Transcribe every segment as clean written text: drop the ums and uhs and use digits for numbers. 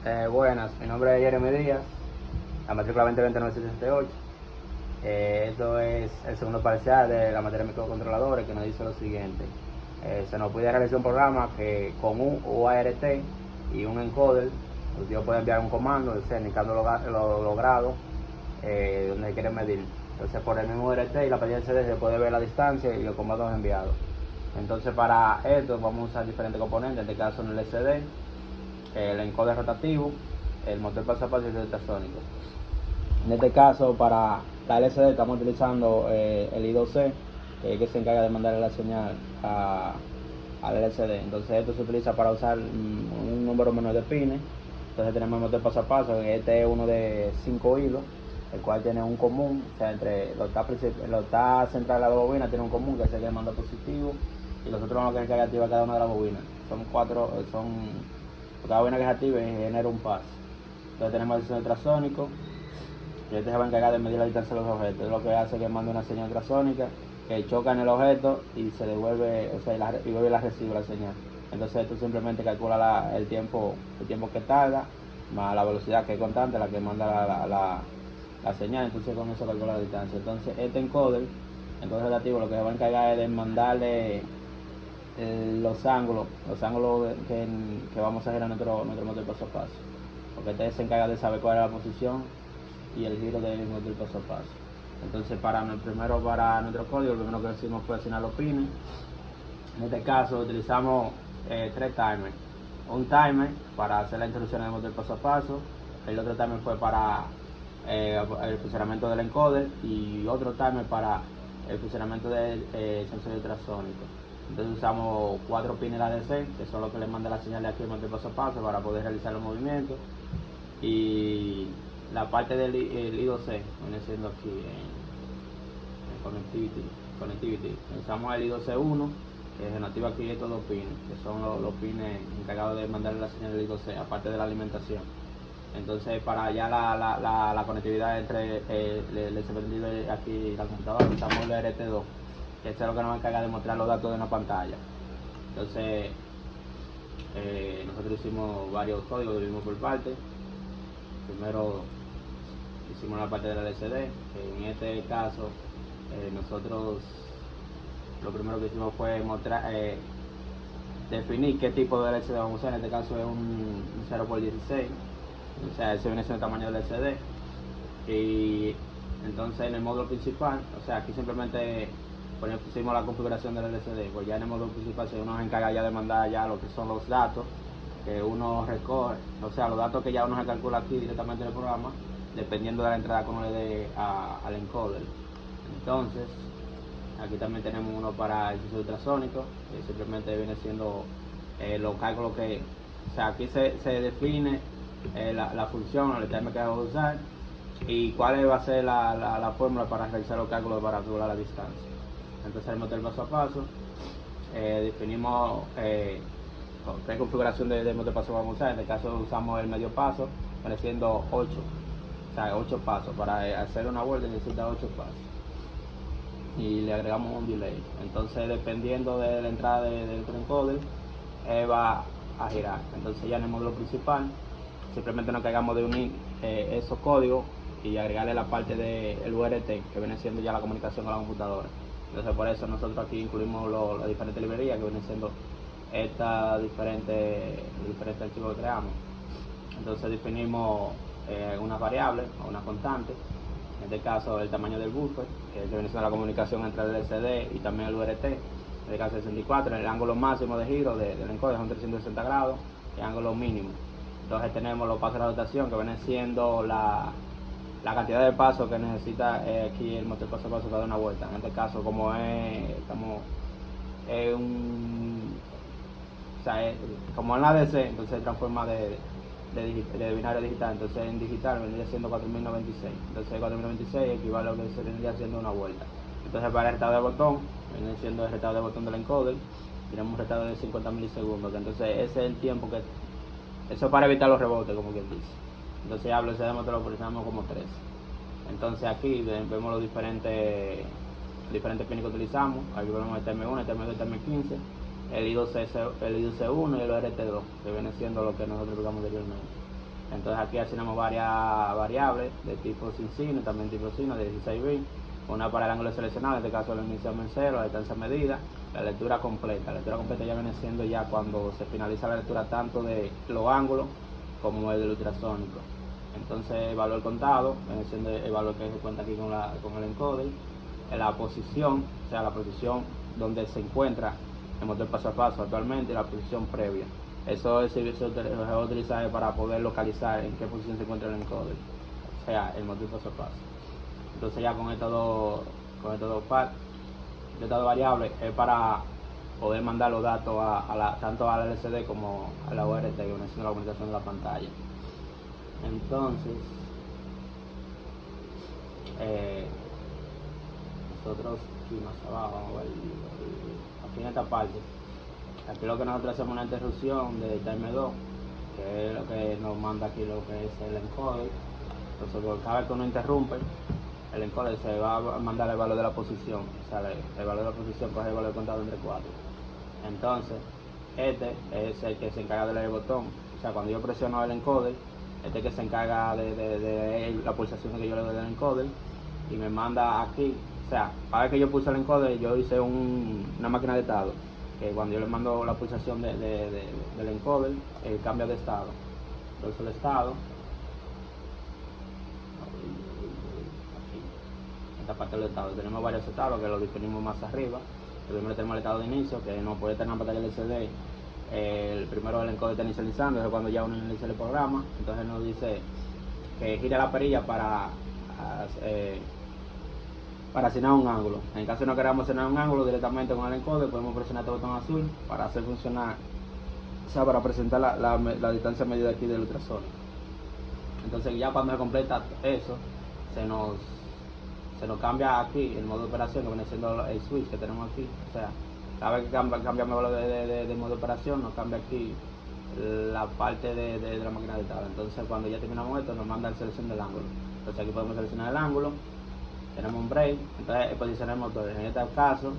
Buenas, mi nombre es Jeremy Díaz, la matrícula 2020-968. Esto es el segundo parcial de la materia de microcontroladores, que nos dice lo siguiente. Se nos pide realizar un programa que con un UART y un encoder, el tío puede enviar un comando, indicando los grados donde quiere medir. Entonces, por el mismo UART y la pantalla LCD se puede ver la distancia y los comandos enviados. Entonces, para esto vamos a usar diferentes componentes, en este caso en el LCD, el encoder rotativo, el motor paso a paso y el ultrasónico. En este caso, para la LCD estamos utilizando el I2C, que se encarga de mandar la señal al LCD. Entonces esto se utiliza para usar un número menor de pines. Entonces tenemos el motor paso a paso, este es uno de 5 hilos, el cual tiene un común, o sea, entre los TAs centrales de la bobina tiene un común, que es el que manda positivo, y los otros son los que activa cada una de las bobinas. Son 4, cada bobina que es activa genera un paso. Entonces tenemos el sensor ultrasónico, y este se va a encargar de medir la distancia de los objetos. Es lo que hace que mande una señal ultrasónica que choca en el objeto y se devuelve, o sea, y vuelve y la recibe la señal. Entonces esto simplemente calcula el tiempo que tarda, más la velocidad, que es constante, la que manda la señal. Entonces con eso calcula la distancia. Entonces este encoder relativo, lo que se va a encargar es de mandarle los ángulos que vamos a girar nuestro motor paso a paso, porque este se encarga de saber cuál es la posición y el giro del motor paso a paso. Entonces para nuestro código, lo primero que hicimos fue asignar los pines. En este caso utilizamos 3 timers. Un timer para hacer la introducción del motor paso a paso, el otro timer fue para el funcionamiento del encoder, y otro timer para el funcionamiento del sensor ultrasónico. Entonces usamos 4 pines ADC, que son los que le mandan la señal de aquí al motor paso a paso para poder realizar los movimientos. Y la parte del I2C viene siendo aquí en connectivity. Usamos el I2C1, que se nos activa aquí estos 2 pines, que son los pines encargados de mandarle la señal del I2C, aparte de la alimentación. Entonces, para ya la conectividad entre el SP32 aquí y la computadora, usamos el RT2, que es lo que nos encarga de mostrar los datos de una pantalla. Entonces, nosotros hicimos varios códigos, lo vimos por parte. Primero hicimos la parte de la LCD. En este caso, nosotros lo primero que hicimos fue definir qué tipo de LCD vamos a usar. En este caso es un 0x16, o sea, ese viene siendo el tamaño del LCD. Y entonces en el módulo principal, o sea, aquí simplemente pusimos la configuración del LCD. Pues ya en el módulo principal uno se encarga ya de mandar ya lo que son los datos que uno recoge, o sea, los datos que ya uno se calcula aquí directamente en el programa, dependiendo de la entrada que uno le dé al encoder. Entonces, aquí también tenemos uno para el sensor ultrasónico, que simplemente viene siendo los cálculos que, o sea, aquí se define la función, el tema que vamos a usar, y cuál va a ser la fórmula para realizar los cálculos para calcular la distancia. Entonces, el motor paso a paso, definimos qué configuración de motor paso vamos a usar. En este caso usamos el medio paso, viene siendo 8, o sea, 8 pasos. Para hacer una vuelta necesita 8 pasos. Y le agregamos un delay. Entonces, dependiendo de la entrada del encoder, va a girar. Entonces, ya en el módulo principal, simplemente nos encargamos de unir esos códigos y agregarle la parte del URT, que viene siendo ya la comunicación con la computadora. Entonces, por eso nosotros aquí incluimos las diferentes librerías, que vienen siendo los diferentes archivos que creamos. Entonces definimos una variable o una constante, en este caso el tamaño del buffer, que viene siendo la comunicación entre el LCD y también el URT, en este caso 64, el ángulo máximo de giro del encoder son 360 grados, y el ángulo mínimo. Entonces tenemos los pasos de rotación, que viene siendo la cantidad de pasos que necesita aquí el motor paso a paso para dar una vuelta. En este caso, como como en la DC, entonces se transforma de binario a digital. Entonces en digital vendría siendo 4096. Entonces 4096 equivale a lo que se vendría siendo una vuelta. Entonces para el retado de botón, viene siendo el retado de botón del encoder, tenemos un retado de 50 milisegundos. Entonces ese es el tiempo que, eso para evitar los rebotes, como quien dice. Entonces ya lo lo posicionamos como 3. Entonces aquí vemos los diferentes pines que utilizamos. Aquí vemos el TM1, el TM2, el TM15, el I2C1 y el RT2, que viene siendo lo que nosotros jugamos anteriormente. Entonces aquí asignamos varias variables de tipo sin sino, también tipo sino de 16 bits, una para el ángulo seleccionado, en este caso lo iniciamos en 0, la distancia medida, la lectura completa. La lectura completa ya viene siendo ya cuando se finaliza la lectura tanto de los ángulos como el del ultrasónico. Entonces el valor contado viene siendo el valor que se cuenta aquí con el encoder, la posición, o sea la posición donde se encuentra el motor paso a paso actualmente y la posición previa. Eso se va a utilizar para poder localizar en qué posición se encuentra el encoder, o sea el motor paso a paso. Entonces ya con estas dos variables es para poder mandar los datos tanto a la LCD como a la URT, que viene siendo la comunicación de la pantalla. Entonces nosotros aquí más abajo, vamos a ver aquí en esta parte, aquí lo que nosotros hacemos una interrupción de time 2, que es lo que nos manda aquí lo que es el encoder. Entonces cada vez que uno interrumpe, el encoder se va a mandar el valor de la posición, o sea el valor de la posición coge el valor contado entre 4. Entonces este es el que se encarga de leer el botón, o sea cuando yo presiono el encoder, este es que se encarga de la pulsación que yo le doy al encoder y me manda aquí, o sea cada vez que yo pulso el encoder yo hice una máquina de estado, que cuando yo le mando la pulsación del encoder, cambia de estado. Entonces el estado, esta parte del estado, tenemos varios estados que los definimos más arriba. El primero tenemos el estado de inicio, que no puede tener una pantalla LCD. El primero el encoder está inicializando, es cuando ya uno inicia el programa. Entonces nos dice que gira la perilla para asignar un ángulo. En caso de no queramos asignar un ángulo directamente con el encoder, podemos presionar este botón azul para hacer funcionar, o sea, para presentar la distancia medida aquí del ultrasónico. Entonces ya cuando se completa eso, se nos cambia aquí el modo de operación, que viene siendo el switch que tenemos aquí. O sea, cada vez que cambiamos el valor de modo de operación, nos cambia aquí la parte de la máquina de estado. Entonces cuando ya terminamos esto, nos manda la selección del ángulo. Entonces aquí podemos seleccionar el ángulo, tenemos un break, entonces posicionamos el motor. En este caso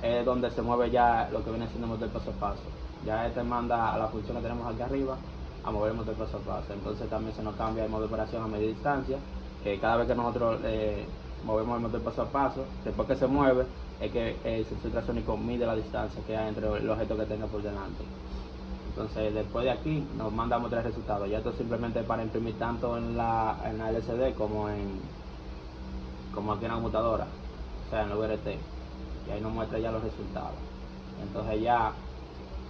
es donde se mueve ya lo que viene siendo el motor paso a paso. Ya este manda a la función que tenemos aquí arriba a mover el motor paso a paso. Entonces también se nos cambia el modo de operación a media distancia, que cada vez que nosotros movemos el motor paso a paso, después que se mueve es que el sensor ultrasónico mide la distancia que hay entre el objeto que tenga por delante. Entonces después de aquí nos manda a mostrar el resultado. Ya esto simplemente para imprimir tanto en la LCD como aquí en la computadora, o sea en la URT, y ahí nos muestra ya los resultados. Entonces ya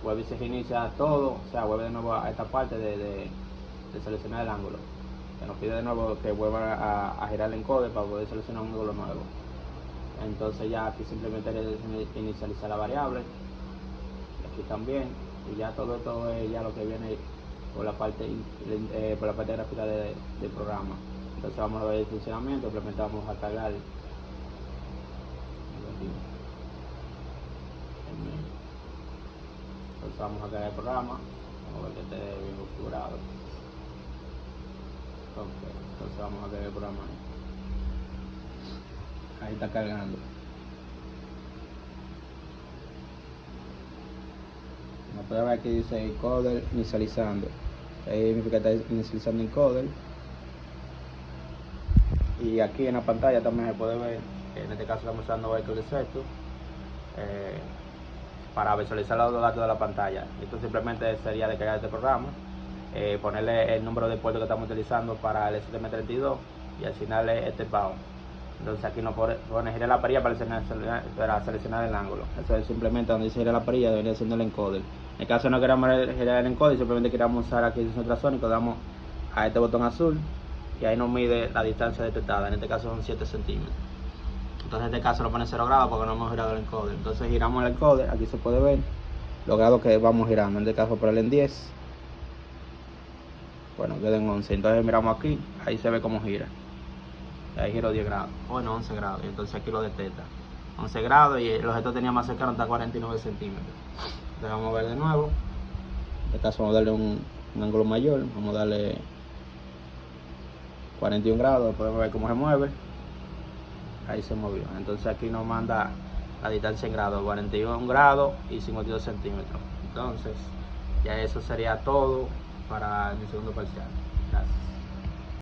vuelve y se reinicia todo, o sea vuelve de nuevo a esta parte de seleccionar el ángulo, que nos pide de nuevo que vuelva a girar el encoder para poder seleccionar un ángulo nuevo. Entonces ya aquí simplemente inicializar la variable, aquí también, y ya todo esto es ya lo que viene por la parte gráfica del programa. Entonces vamos a ver el funcionamiento, simplemente vamos a cargar entonces vamos a cargar el programa, vamos a ver que esté bien configurado. Entonces vamos a cargar el programa ahí está cargando. Como pueden ver aquí dice encoder inicializando, ahí significa que está inicializando encoder. Y aquí en la pantalla también se puede ver, en este caso estamos usando Vector Detector para visualizar los datos de la pantalla. Esto simplemente sería descargar este programa, ponerle el número de puertos que estamos utilizando para el STM32 y asignarle este pago. Entonces aquí nos pone girar la perilla para seleccionar el ángulo. Eso es simplemente donde dice girar la perilla, debería ser el encoder. En el caso de no queramos girar el encoder, simplemente queramos usar aquí el sensor ultrasónico, damos a este botón azul y ahí nos mide la distancia detectada. En este caso son 7 centímetros. Entonces en este caso lo pone 0 grados porque no hemos girado el encoder. Entonces giramos el encoder, aquí se puede ver los grados que vamos girando. En este caso ponerle en 10, bueno, queda en 11. Entonces miramos aquí, ahí se ve cómo gira. Ahí giro 10 grados, bueno 11 grados, y entonces aquí lo detecta 11 grados y el objeto tenía más cercano hasta 49 centímetros. Entonces vamos a ver de nuevo, en este caso vamos a darle un ángulo mayor, vamos a darle 41 grados, podemos ver cómo se mueve, ahí se movió. Entonces aquí nos manda la distancia en grados, 41 grados y 52 centímetros. Entonces ya eso sería todo para mi segundo parcial. Gracias.